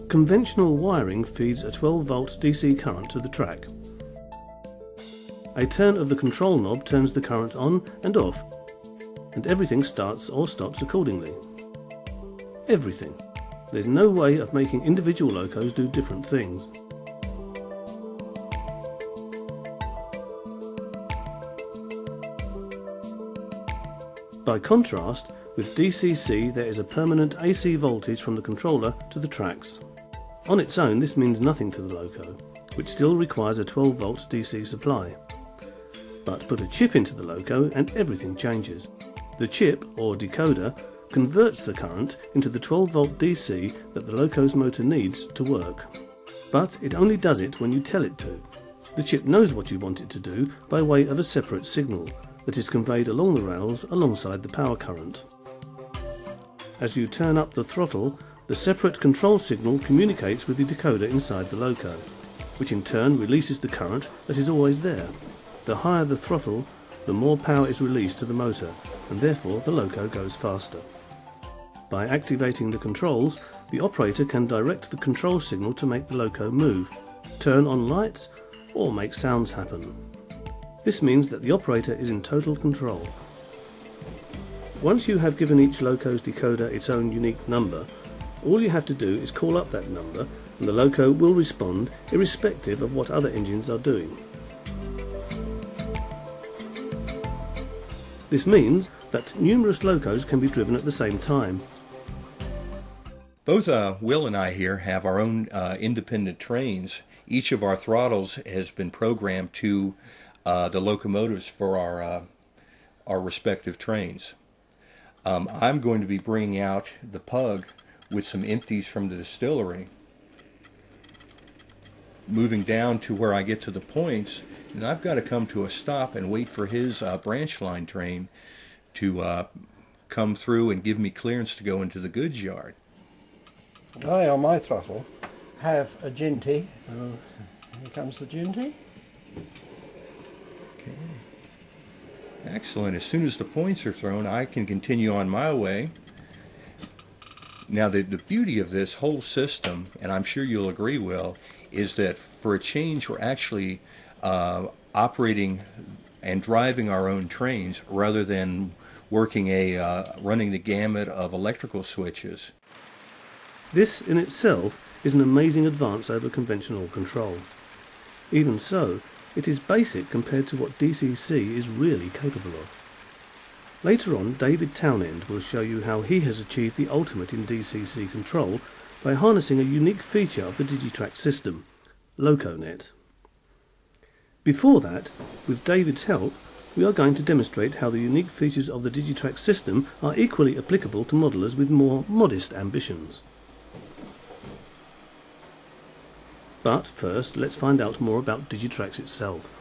Conventional wiring feeds a 12-volt DC current to the track. A turn of the control knob turns the current on and off, and everything starts or stops accordingly. Everything. There's no way of making individual locos do different things. By contrast, with DCC there is a permanent AC voltage from the controller to the tracks. On its own this means nothing to the loco, which still requires a 12-volt DC supply. But put a chip into the loco and everything changes. The chip, or decoder, converts the current into the 12-volt DC that the loco's motor needs to work. But it only does it when you tell it to. The chip knows what you want it to do by way of a separate signal that is conveyed along the rails alongside the power current. As you turn up the throttle, the separate control signal communicates with the decoder inside the loco, which in turn releases the current that is always there. The higher the throttle, the more power is released to the motor, and therefore the loco goes faster. By activating the controls, the operator can direct the control signal to make the loco move, turn on lights, or make sounds happen. This means that the operator is in total control. Once you have given each loco's decoder its own unique number, all you have to do is call up that number and the loco will respond irrespective of what other engines are doing. This means that numerous locos can be driven at the same time. Both Will and I here have our own independent trains. Each of our throttles has been programmed to the locomotives for our respective trains. I'm going to be bringing out the Pug with some empties from the distillery, moving down to where I get to the points, and I've got to come to a stop and wait for his branch line train to come through and give me clearance to go into the goods yard. I, on my throttle, have a ginty. Here comes the ginty. Okay. Excellent. As soon as the points are thrown, I can continue on my way. Now, the beauty of this whole system, and I'm sure you'll agree, Will, is that for a change we're actually operating and driving our own trains rather than working running the gamut of electrical switches. This in itself is an amazing advance over conventional control. Even so, it is basic compared to what DCC is really capable of. Later on, David Townend will show you how he has achieved the ultimate in DCC control by harnessing a unique feature of the Digitrax system, LocoNet. Before that, with David's help, we are going to demonstrate how the unique features of the Digitrax system are equally applicable to modelers with more modest ambitions. But first, let's find out more about Digitrax itself.